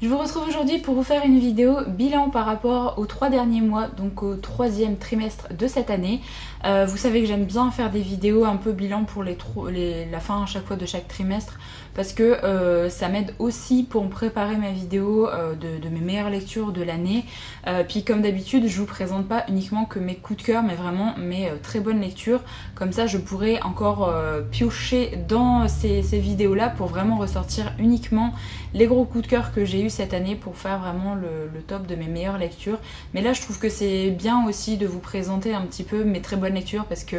Je vous retrouve aujourd'hui pour vous faire une vidéo bilan par rapport aux 3 derniers mois, donc au 3e trimestre de cette année. Vous savez que j'aime bien faire des vidéos un peu bilan pour la fin à chaque fois de chaque trimestre parce que ça m'aide aussi pour me préparer ma vidéo de mes meilleures lectures de l'année. Puis comme d'habitude, je vous présente pas uniquement que mes coups de cœur mais vraiment mes très bonnes lectures. Comme ça je pourrais encore piocher dans ces vidéos là pour vraiment ressortir uniquement les gros coups de cœur que j'ai eu cette année pour faire vraiment le top de mes meilleures lectures. Mais là je trouve que c'est bien aussi de vous présenter un petit peu mes très bonnes lectures parce que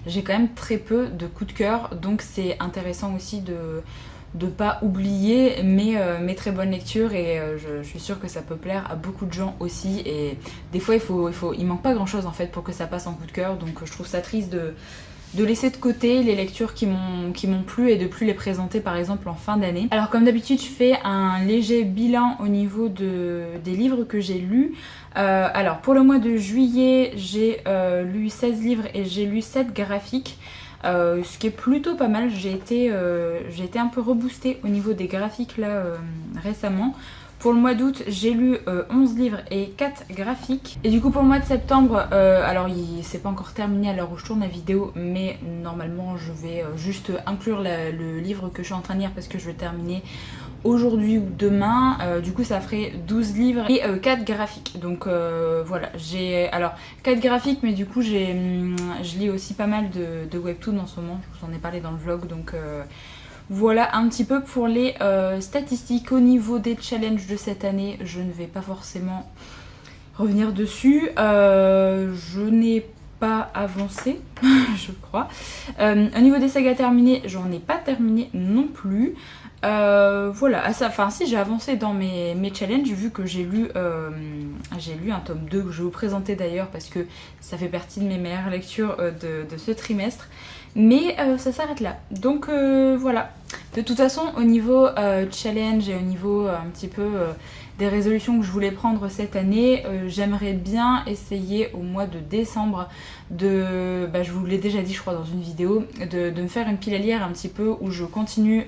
j'ai quand même très peu de coups de cœur, donc c'est intéressant aussi de pas oublier mes très bonnes lectures et je suis sûre que ça peut plaire à beaucoup de gens aussi. Et des fois il manque pas grand chose en fait pour que ça passe en coup de cœur, donc je trouve ça triste de laisser de côté les lectures qui m'ont plu et de plus les présenter par exemple en fin d'année. Alors comme d'habitude je fais un léger bilan au niveau des livres que j'ai lus. Alors pour le mois de juillet j'ai lu 16 livres et j'ai lu 7 graphiques. Ce qui est plutôt pas mal. J'ai été un peu reboostée au niveau des graphiques là récemment. Pour le mois d'août, j'ai lu 11 livres et 4 graphiques. Et du coup pour le mois de septembre, alors c'est pas encore terminé à l'heure où je tourne la vidéo, mais normalement je vais juste inclure le livre que je suis en train de lire parce que je vais terminer aujourd'hui ou demain. Du coup ça ferait 12 livres et 4 graphiques. Donc voilà, j'ai alors 4 graphiques, mais du coup je lis aussi pas mal de webtoons en ce moment. Je vous en ai parlé dans le vlog, donc voilà un petit peu pour les statistiques. Au niveau des challenges de cette année, je ne vais pas forcément revenir dessus. Je n'ai pas avancé, je crois. Au niveau des sagas terminées, j'en ai pas terminé non plus. Voilà, enfin si, j'ai avancé dans mes challenges vu que j'ai lu un tome 2 que je vais vous présenter d'ailleurs parce que ça fait partie de mes meilleures lectures de ce trimestre. Mais ça s'arrête là. Donc voilà. De toute façon, au niveau challenge et au niveau un petit peu des résolutions que je voulais prendre cette année, j'aimerais bien essayer au mois de décembre je vous l'ai déjà dit je crois dans une vidéo, de me faire une pile à lire un petit peu où je continue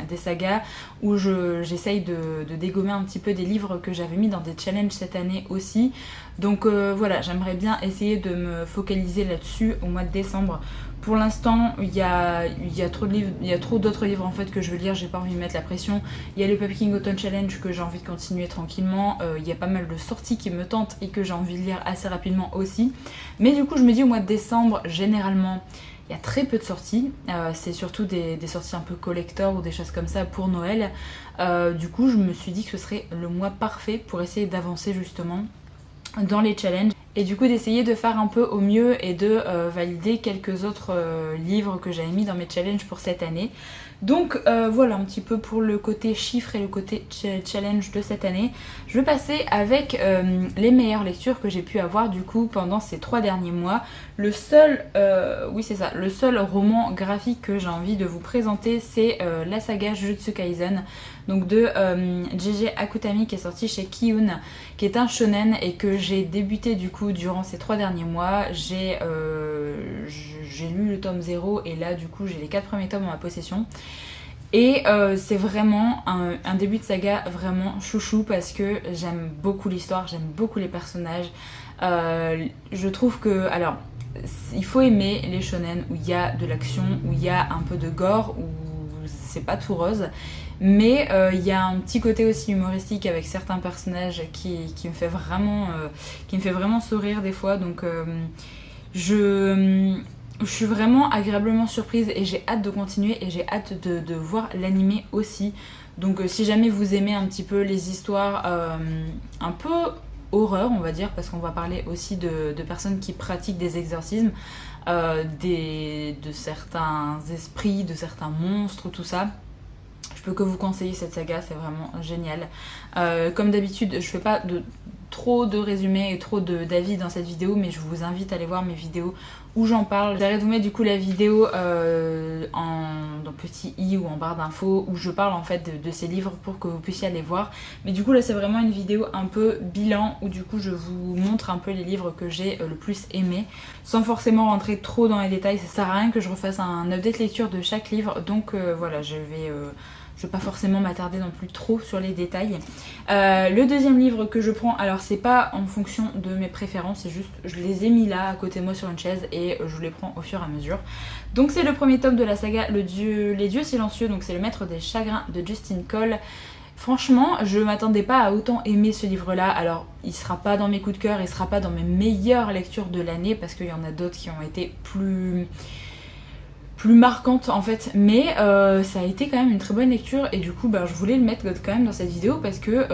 des sagas, où j'essaye de dégommer un petit peu des livres que j'avais mis dans des challenges cette année aussi. Donc voilà, j'aimerais bien essayer de me focaliser là-dessus au mois de décembre. Pour l'instant, il y a trop de livres, il y a trop d'autres livres en fait que je veux lire, j'ai pas envie de mettre la pression. Il y a le Pumpkin Autumn Challenge que j'ai envie de continuer tranquillement. Il y a pas mal de sorties qui me tentent et que j'ai envie de lire assez rapidement aussi. Mais du coup, je me dis au mois de décembre, généralement, il y a très peu de sorties. C'est surtout des sorties un peu collector ou des choses comme ça pour Noël. Du coup, je me suis dit que ce serait le mois parfait pour essayer d'avancer justement dans les challenges et du coup d'essayer de faire un peu au mieux et de valider quelques autres livres que j'avais mis dans mes challenges pour cette année. Donc voilà un petit peu pour le côté chiffres et le côté challenge de cette année. Je vais passer avec les meilleures lectures que j'ai pu avoir du coup pendant ces 3 derniers mois. Le seul roman graphique que j'ai envie de vous présenter, c'est la saga Jujutsu Kaisen, donc de JJ Akutami, qui est sorti chez Kiun, qui est un shonen et que j'ai débuté du coup durant ces 3 derniers mois. J'ai lu le tome 0 et là du coup j'ai les 4 premiers tomes en ma possession. Et c'est vraiment un début de saga vraiment chouchou parce que j'aime beaucoup l'histoire, j'aime beaucoup les personnages. Je trouve que, alors, il faut aimer les shonen où il y a de l'action, où il y a un peu de gore, où c'est pas tout rose. Mais il y a un petit côté aussi humoristique avec certains personnages qui me fait vraiment sourire des fois. Donc je suis vraiment agréablement surprise et j'ai hâte de continuer et j'ai hâte de voir l'animé aussi. Donc si jamais vous aimez un petit peu les histoires un peu horreur on va dire, parce qu'on va parler aussi de personnes qui pratiquent des exorcismes, de certains esprits, de certains monstres, tout ça. Je peux que vous conseiller cette saga, c'est vraiment génial. Comme d'habitude, je fais pas trop de résumés et trop d'avis dans cette vidéo, mais je vous invite à aller voir mes vidéos où j'en parle. J'arrête de vous mettre du coup la vidéo dans petit i ou en barre d'infos où je parle en fait de ces livres pour que vous puissiez aller voir. Mais du coup là c'est vraiment une vidéo un peu bilan où du coup je vous montre un peu les livres que j'ai le plus aimés sans forcément rentrer trop dans les détails. Ça sert à rien que je refasse un update lecture de chaque livre, donc voilà, je je vais pas forcément m'attarder non plus trop sur les détails. Le deuxième livre que je prends, alors c'est pas en fonction de mes préférences, c'est juste je les ai mis là à côté de moi sur une chaise et je les prends au fur et à mesure. Donc c'est le premier tome de la saga Les Dieux Silencieux, donc c'est le Maître des Chagrins de Justin Cole. Franchement, je m'attendais pas à autant aimer ce livre-là. Alors, il sera pas dans mes coups de cœur, il sera pas dans mes meilleures lectures de l'année parce qu'il y en a d'autres qui ont été plus marquantes en fait. Mais ça a été quand même une très bonne lecture et du coup, je voulais le mettre quand même dans cette vidéo parce que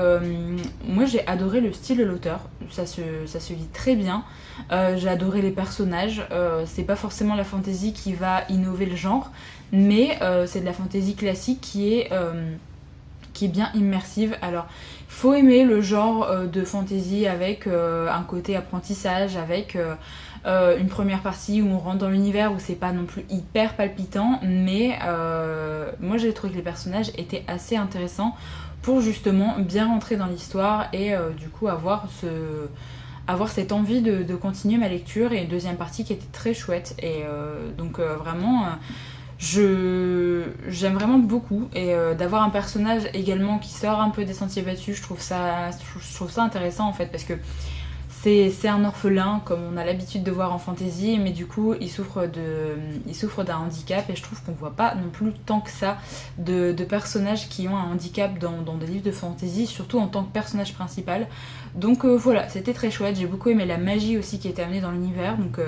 moi j'ai adoré le style de l'auteur. Ça se lit très bien. J'ai adoré les personnages. C'est pas forcément la fantasy qui va innover le genre, mais c'est de la fantasy classique qui est bien immersive. Alors, faut aimer le genre de fantasy avec un côté apprentissage, avec une première partie où on rentre dans l'univers où c'est pas non plus hyper palpitant, mais moi j'ai trouvé que les personnages étaient assez intéressants pour justement bien rentrer dans l'histoire et du coup avoir cette envie de continuer ma lecture, et une deuxième partie qui était très chouette et donc vraiment j'aime vraiment beaucoup, et d'avoir un personnage également qui sort un peu des sentiers battus, je trouve ça intéressant en fait, parce que c'est un orphelin comme on a l'habitude de voir en fantasy, mais du coup il souffre d'un handicap, et je trouve qu'on voit pas non plus tant que ça de personnages qui ont un handicap dans des livres de fantasy, surtout en tant que personnage principal. Donc voilà, c'était très chouette. J'ai beaucoup aimé la magie aussi qui était amenée dans l'univers, donc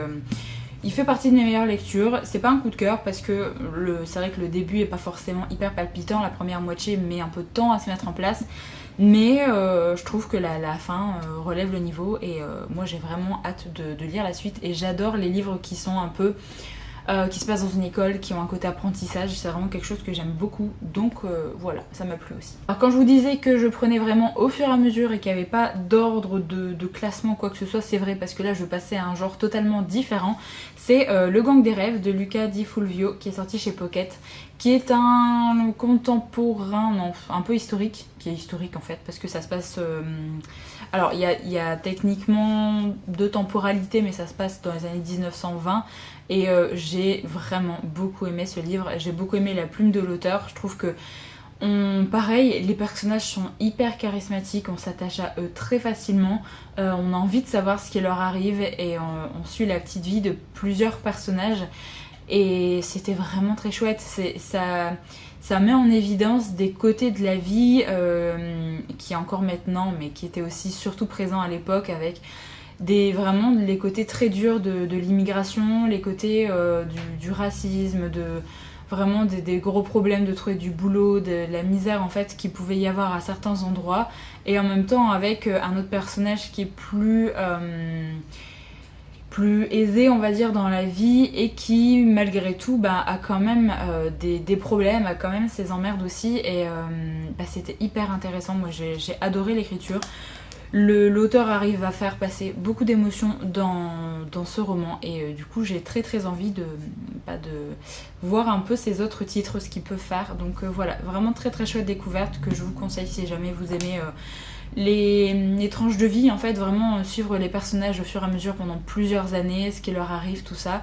il fait partie de mes meilleures lectures. C'est pas un coup de cœur parce que c'est vrai que le début est pas forcément hyper palpitant, la première moitié met un peu de temps à se mettre en place, mais je trouve que la fin relève le niveau, et moi j'ai vraiment hâte de lire la suite, et j'adore les livres qui sont un peu qui se passent dans une école, qui ont un côté apprentissage. C'est vraiment quelque chose que j'aime beaucoup, donc voilà, ça m'a plu aussi. Alors quand je vous disais que je prenais vraiment au fur et à mesure et qu'il n'y avait pas d'ordre de classement quoi que ce soit, c'est vrai, parce que là je passais à un genre totalement différent. C'est Le Gang des Rêves de Luca Di Fulvio, qui est sorti chez Pocket, qui est un contemporain, non, un peu historique, qui est historique en fait, parce que ça se passe... alors il y a techniquement deux temporalités, mais ça se passe dans les années 1920, et j'ai vraiment beaucoup aimé ce livre. J'ai beaucoup aimé la plume de l'auteur. Je trouve que pareil, les personnages sont hyper charismatiques, on s'attache à eux très facilement, on a envie de savoir ce qui leur arrive, et on suit la petite vie de plusieurs personnages, et c'était vraiment très chouette. Ça met en évidence des côtés de la vie qui est encore maintenant, mais qui étaient aussi surtout présents à l'époque, avec vraiment les côtés très durs de l'immigration, les côtés du racisme, vraiment des gros problèmes de trouver du boulot, de la misère en fait qu'il pouvait y avoir à certains endroits, et en même temps avec un autre personnage qui est plus aisé on va dire dans la vie, et qui malgré tout a quand même des problèmes, a quand même ses emmerdes aussi, et c'était hyper intéressant. Moi j'ai adoré l'écriture. L'auteur arrive à faire passer beaucoup d'émotions dans ce roman, et du coup j'ai très envie de voir un peu ses autres titres, ce qu'il peut faire. Donc voilà, vraiment très chouette découverte que je vous conseille si jamais vous aimez les tranches de vie, en fait, vraiment suivre les personnages au fur et à mesure pendant plusieurs années, ce qui leur arrive, tout ça.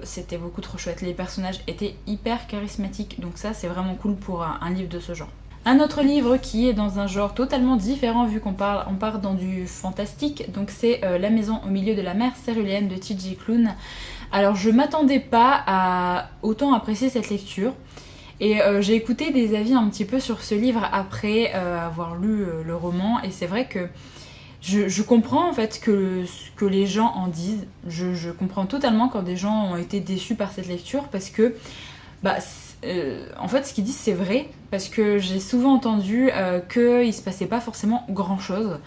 C'était beaucoup trop chouette. Les personnages étaient hyper charismatiques, donc ça c'est vraiment cool pour un livre de ce genre. Un autre livre qui est dans un genre totalement différent, vu qu'on part dans du fantastique, donc c'est La Maison au milieu de la mer céruléenne de T.J. Klune. Alors je m'attendais pas à autant apprécier cette lecture, et j'ai écouté des avis un petit peu sur ce livre après avoir lu le roman, et c'est vrai que je comprends en fait ce que les gens en disent. Je comprends totalement quand des gens ont été déçus par cette lecture, parce que en fait ce qu'ils disent c'est vrai, parce que j'ai souvent entendu qu'il se passait pas forcément grand chose,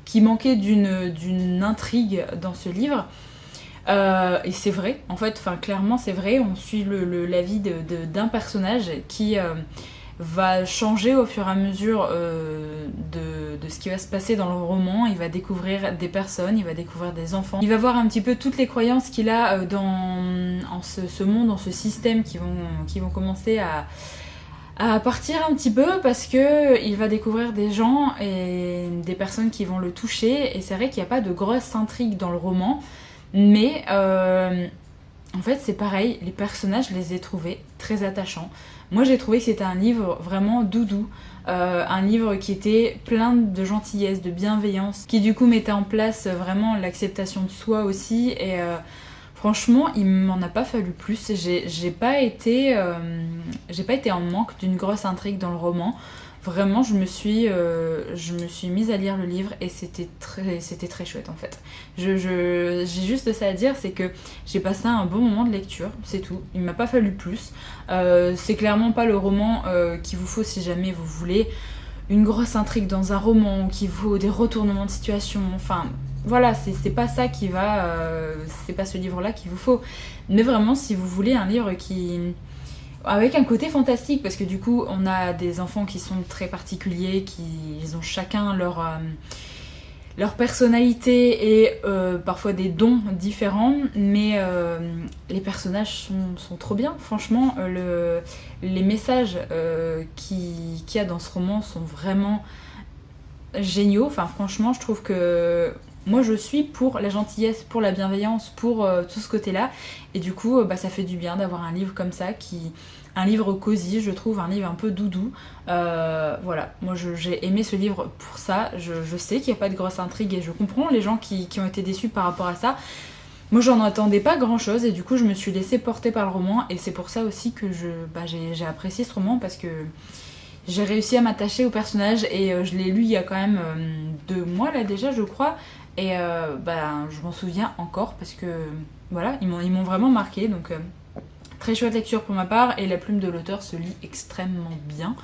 qu'il manquait d'une intrigue dans ce livre, et c'est vrai en fait, clairement c'est vrai. On suit la vie d'un personnage qui va changer au fur et à mesure de ce qui va se passer dans le roman. Il va découvrir des personnes, il va découvrir des enfants, il va voir un petit peu toutes les croyances qu'il a en ce monde, dans ce système qui vont commencer à partir un petit peu, parce que il va découvrir des gens et des personnes qui vont le toucher. Et c'est vrai qu'il n'y a pas de grosse intrigue dans le roman, mais en fait c'est pareil, les personnages je les ai trouvés très attachants. Moi j'ai trouvé que c'était un livre vraiment doudou. Un livre qui était plein de gentillesse, de bienveillance, qui du coup mettait en place vraiment l'acceptation de soi aussi. Et franchement, il m'en a pas fallu plus. J'ai pas été en manque d'une grosse intrigue dans le roman. Vraiment, je me suis mise à lire le livre et c'était très chouette en fait. J'ai juste ça à dire, c'est que j'ai passé un bon moment de lecture, c'est tout. Il m'a pas fallu plus. C'est clairement pas le roman qu'il vous faut si jamais vous voulez une grosse intrigue dans un roman, qu'il faut des retournements de situation, enfin... Voilà, c'est pas ça qui va... c'est pas ce livre-là qu'il vous faut. Mais vraiment, si vous voulez un livre qui... avec un côté fantastique, parce que du coup, on a des enfants qui sont très particuliers, ils ont chacun leur personnalité et parfois des dons différents, mais les personnages sont trop bien. Franchement, les messages qu'il y a dans ce roman sont vraiment géniaux. Enfin, franchement, je trouve que moi je suis pour la gentillesse, pour la bienveillance, pour tout ce côté-là. Et du coup, ça fait du bien d'avoir un livre comme ça, un livre cosy, je trouve, un livre un peu doudou. Voilà, moi j'ai aimé ce livre pour ça. Je sais qu'il n'y a pas de grosse intrigue et je comprends les gens qui ont été déçus par rapport à ça. Moi j'en attendais pas grand chose et du coup je me suis laissée porter par le roman. Et c'est pour ça aussi que j'ai apprécié ce roman, parce que j'ai réussi à m'attacher au personnage et je l'ai lu il y a quand même 2 mois là déjà, je crois. Et je m'en souviens encore parce que voilà, ils m'ont vraiment marqué. Donc très chouette lecture pour ma part et la plume de l'auteur se lit extrêmement bien.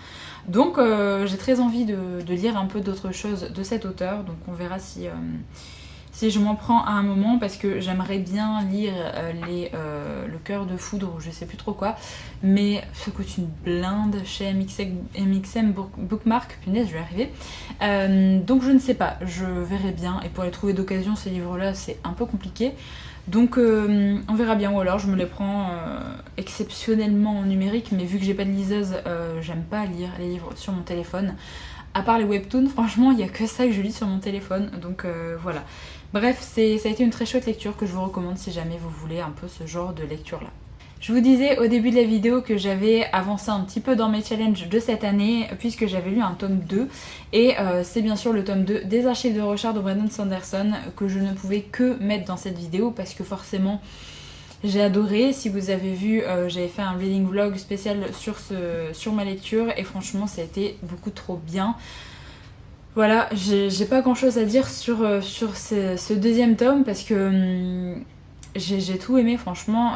Donc j'ai très envie de lire un peu d'autres choses de cet auteur. Donc on verra si je m'en prends à un moment, parce que j'aimerais bien lire Le Cœur de Foudre ou je sais plus trop quoi, mais ça coûte une blinde chez MXM Bookmark, punaise je vais arriver. Donc je ne sais pas, je verrai bien, et pour les trouver d'occasion ces livres-là c'est un peu compliqué. Donc on verra bien, ou alors je me les prends exceptionnellement en numérique, mais vu que j'ai pas de liseuse, j'aime pas lire les livres sur mon téléphone. À part les webtoons, franchement, il n'y a que ça que je lis sur mon téléphone, donc voilà. Bref, ça a été une très chouette lecture que je vous recommande si jamais vous voulez un peu ce genre de lecture-là. Je vous disais au début de la vidéo que j'avais avancé un petit peu dans mes challenges de cette année, puisque j'avais lu un tome 2, et c'est bien sûr le tome 2 des Archives de Rochard de Brandon Sanderson que je ne pouvais que mettre dans cette vidéo, parce que forcément j'ai adoré. Si vous avez vu, j'avais fait un reading vlog spécial sur ma lecture, et franchement ça a été beaucoup trop bien. Voilà, j'ai pas grand chose à dire sur ce deuxième tome, parce que j'ai tout aimé, franchement.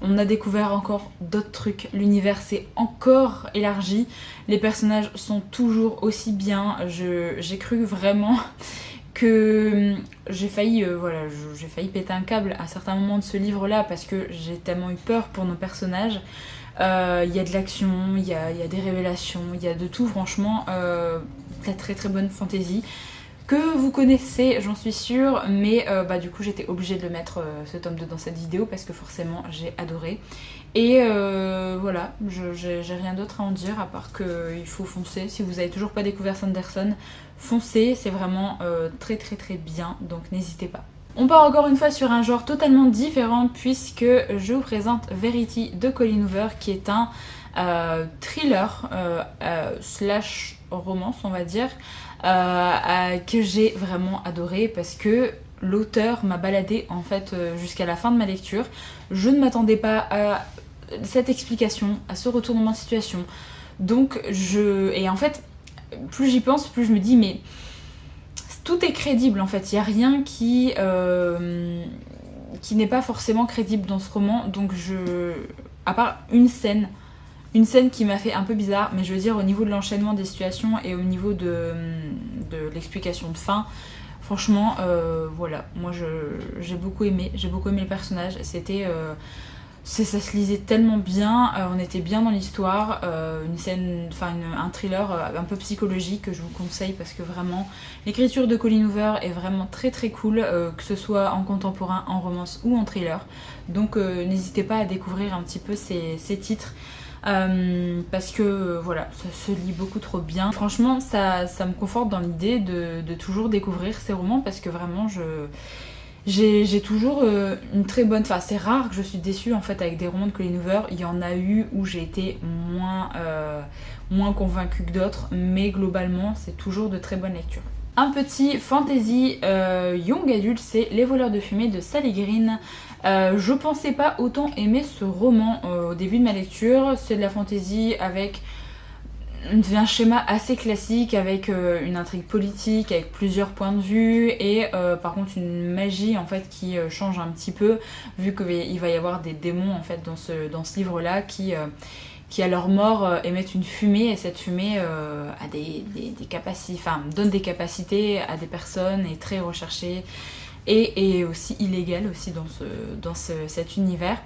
On a découvert encore d'autres trucs, l'univers s'est encore élargi, les personnages sont toujours aussi bien. J'ai cru vraiment que j'ai failli péter un câble à certains moments de ce livre-là, parce que j'ai tellement eu peur pour nos personnages. Il y a de l'action, il y a des révélations, il y a de tout, franchement. De la très très bonne fantaisie que vous connaissez, j'en suis sûre, mais du coup j'étais obligée de le mettre, ce tome 2 dans cette vidéo, parce que forcément j'ai adoré. Et voilà, j'ai rien d'autre à en dire, à part qu'il faut foncer. Si vous n'avez toujours pas découvert Sanderson, foncez, c'est vraiment très très très bien, donc n'hésitez pas. On part encore une fois sur un genre totalement différent, puisque je vous présente Verity de Colleen Hoover, qui est un thriller slash romance, on va dire, que j'ai vraiment adoré, parce que l'auteur m'a baladée en fait jusqu'à la fin de ma lecture. Je ne m'attendais pas à cette explication, à ce retournement de situation. Donc et en fait, plus j'y pense, plus je me dis mais tout est crédible en fait. Il n'y a rien qui n'est pas forcément crédible dans ce roman. Donc à part une scène qui m'a fait un peu bizarre, mais je veux dire au niveau de l'enchaînement des situations et au niveau de l'explication de fin, franchement, voilà, moi j'ai beaucoup aimé le personnage. Ça se lisait tellement bien, on était bien dans l'histoire, un thriller un peu psychologique que je vous conseille, parce que vraiment l'écriture de Colleen Hoover est vraiment très très cool, que ce soit en contemporain, en romance ou en thriller. Donc n'hésitez pas à découvrir un petit peu ces titres. Parce que voilà, ça se lit beaucoup trop bien. Franchement, ça me conforte dans l'idée de toujours découvrir ces romans, parce que vraiment J'ai toujours une très bonne... Enfin, c'est rare que je suis déçue en fait avec des romans de Colleen Hoover. Il y en a eu où j'ai été moins convaincue que d'autres, mais globalement, c'est toujours de très bonnes lectures. Un petit fantasy young adulte, c'est Les voleurs de fumée de Sally Green. Je pensais pas autant aimer ce roman au début de ma lecture. C'est de la fantasy avec un schéma assez classique avec une intrigue politique, avec plusieurs points de vue et par contre une magie en fait qui change un petit peu vu qu'il va y avoir des démons en fait dans ce livre-là qui à leur mort émettent une fumée et cette fumée a des capacités, enfin donne des capacités à des personnes et très recherchée et aussi illégale aussi dans cet univers.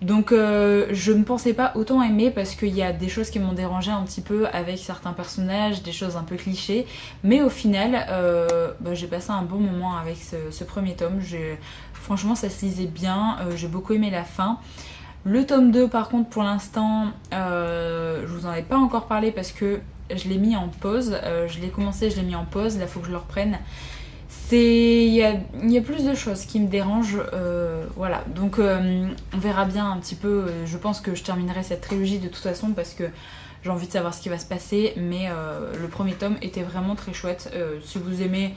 Donc je ne pensais pas autant aimer parce qu'il y a des choses qui m'ont dérangé un petit peu avec certains personnages, des choses un peu clichés, mais au final j'ai passé un bon moment avec ce premier tome. Franchement ça se lisait bien, j'ai beaucoup aimé la fin. Le tome 2 par contre pour l'instant je vous en ai pas encore parlé parce que je l'ai mis en pause, je l'ai commencé, je l'ai mis en pause, là il faut que je le reprenne. Il y a plus de choses qui me dérangent, voilà. Donc on verra bien un petit peu, je pense que je terminerai cette trilogie de toute façon parce que j'ai envie de savoir ce qui va se passer, mais le premier tome était vraiment très chouette. Si vous aimez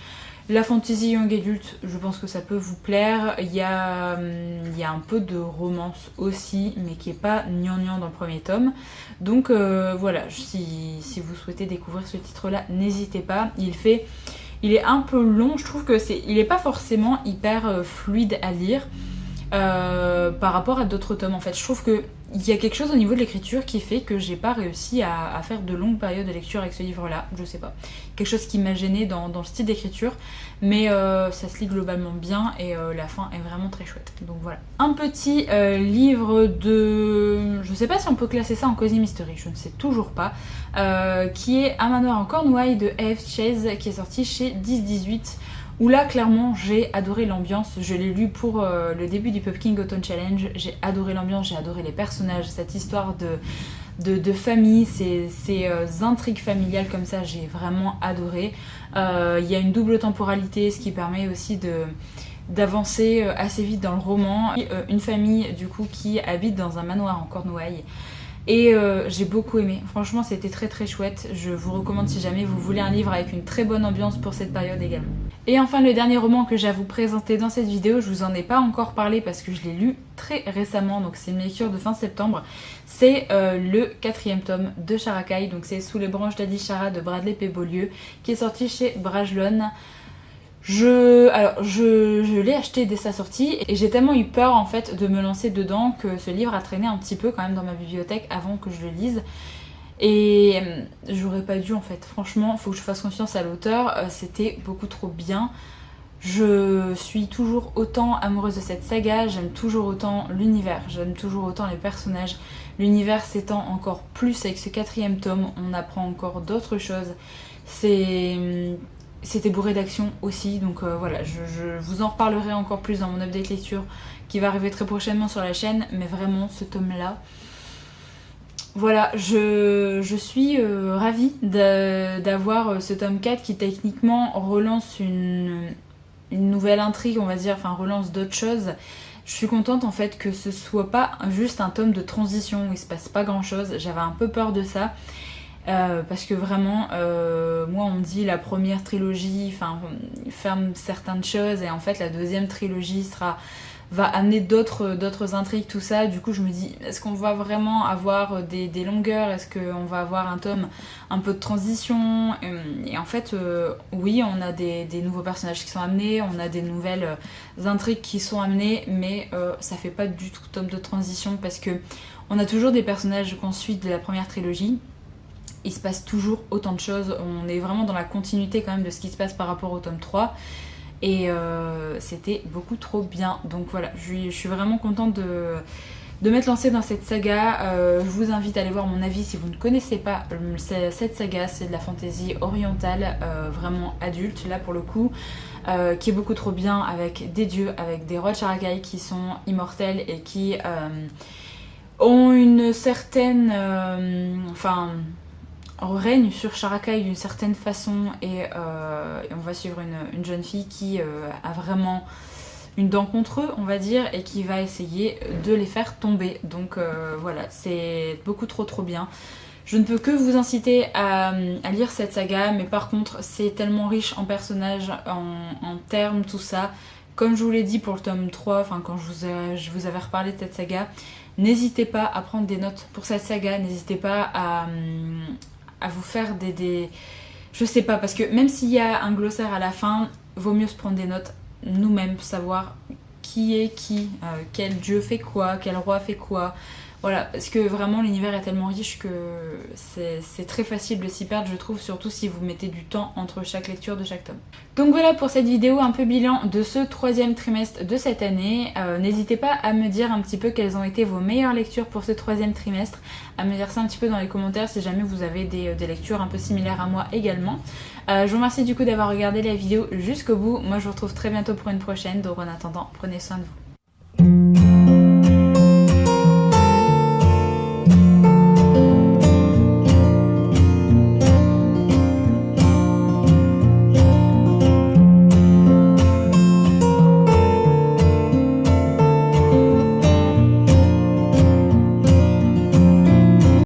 la fantasy young adulte, je pense que ça peut vous plaire. Il y a un peu de romance aussi, mais qui est pas gnangnan dans le premier tome. Donc voilà, si vous souhaitez découvrir ce titre-là, n'hésitez pas. Il est un peu long, je trouve que il est pas forcément hyper fluide à lire par rapport à d'autres tomes en fait. Je trouve que il y a quelque chose au niveau de l'écriture qui fait que j'ai pas réussi à faire de longues périodes de lecture avec ce livre-là, je sais pas. Quelque chose qui m'a gênée dans le style d'écriture, mais ça se lit globalement bien et la fin est vraiment très chouette. Donc voilà. Un petit livre de... Je sais pas si on peut classer ça en cozy mystery, je ne sais toujours pas, qui est Un manoir en Cornouailles de A.F. Chase, qui est sorti chez 10-18. Où là, clairement, j'ai adoré l'ambiance. Je l'ai lu pour le début du Pumpkin Autumn Challenge. J'ai adoré l'ambiance, j'ai adoré les personnages, cette histoire de famille, ces intrigues familiales comme ça, j'ai vraiment adoré. Il y a une double temporalité, ce qui permet aussi d'avancer assez vite dans le roman. Une famille, du coup, qui habite dans un manoir en Cornouailles. Et j'ai beaucoup aimé, franchement c'était très très chouette, je vous recommande si jamais vous voulez un livre avec une très bonne ambiance pour cette période également. Et enfin le dernier roman que j'ai à vous présenter dans cette vidéo, je vous en ai pas encore parlé parce que je l'ai lu très récemment, donc c'est une lecture de fin septembre, c'est le 4e tome de Characaille, donc c'est Sous les branches d'Adishara de Bradley P. Beaulieu, qui est sorti chez Brajlon. Je l'ai acheté dès sa sortie et j'ai tellement eu peur en fait de me lancer dedans que ce livre a traîné un petit peu quand même dans ma bibliothèque avant que je le lise. Et j'aurais pas dû en fait, franchement, faut que je fasse confiance à l'auteur, c'était beaucoup trop bien. Je suis toujours autant amoureuse de cette saga, j'aime toujours autant l'univers, j'aime toujours autant les personnages. L'univers s'étend encore plus avec ce 4e tome, on apprend encore d'autres choses. C'était bourré d'action aussi, donc voilà, je vous en reparlerai encore plus dans mon update lecture qui va arriver très prochainement sur la chaîne, mais vraiment ce tome-là, voilà, je suis ravie d'avoir ce tome 4 qui techniquement relance une nouvelle intrigue, on va dire, enfin relance d'autres choses. Je suis contente en fait que ce soit pas juste un tome de transition où il se passe pas grand chose, j'avais un peu peur de ça. Parce que vraiment, moi on me dit la première trilogie ferme certaines choses et en fait la deuxième trilogie va amener d'autres intrigues, tout ça. Du coup je me dis, est-ce qu'on va vraiment avoir des longueurs? Est-ce qu'on va avoir un tome un peu de transition? Et en fait, oui, on a des nouveaux personnages qui sont amenés, on a des nouvelles intrigues qui sont amenées, mais ça fait pas du tout tome de transition parce que on a toujours des personnages qu'on suit de la première trilogie. Il se passe toujours autant de choses, on est vraiment dans la continuité quand même de ce qui se passe par rapport au tome 3 et c'était beaucoup trop bien, donc voilà, je suis vraiment contente de m'être lancée dans cette saga. Je vous invite à aller voir mon avis si vous ne connaissez pas cette saga, c'est de la fantasy orientale, vraiment adulte là pour le coup, qui est beaucoup trop bien avec des dieux, avec des rois de Characaille qui sont immortels et qui ont une certaine... règne sur Characaille d'une certaine façon et on va suivre une jeune fille qui a vraiment une dent contre eux, on va dire, et qui va essayer de les faire tomber. Donc voilà, c'est beaucoup trop bien. Je ne peux que vous inciter à lire cette saga, mais par contre c'est tellement riche en personnages, en termes, tout ça. Comme je vous l'ai dit pour le tome 3, enfin quand je vous avais reparlé de cette saga, n'hésitez pas à prendre des notes pour cette saga, n'hésitez pas à vous faire des... Je sais pas, parce que même s'il y a un glossaire à la fin, vaut mieux se prendre des notes nous-mêmes, savoir qui est qui, quel dieu fait quoi, quel roi fait quoi. Voilà, parce que vraiment l'univers est tellement riche que c'est très facile de s'y perdre, je trouve, surtout si vous mettez du temps entre chaque lecture de chaque tome. Donc voilà pour cette vidéo un peu bilan de ce 3e trimestre de cette année. N'hésitez pas à me dire un petit peu quelles ont été vos meilleures lectures pour ce 3e trimestre, à me dire ça un petit peu dans les commentaires si jamais vous avez des lectures un peu similaires à moi également. Je vous remercie du coup d'avoir regardé la vidéo jusqu'au bout. Moi je vous retrouve très bientôt pour une prochaine, donc en attendant, prenez soin de vous.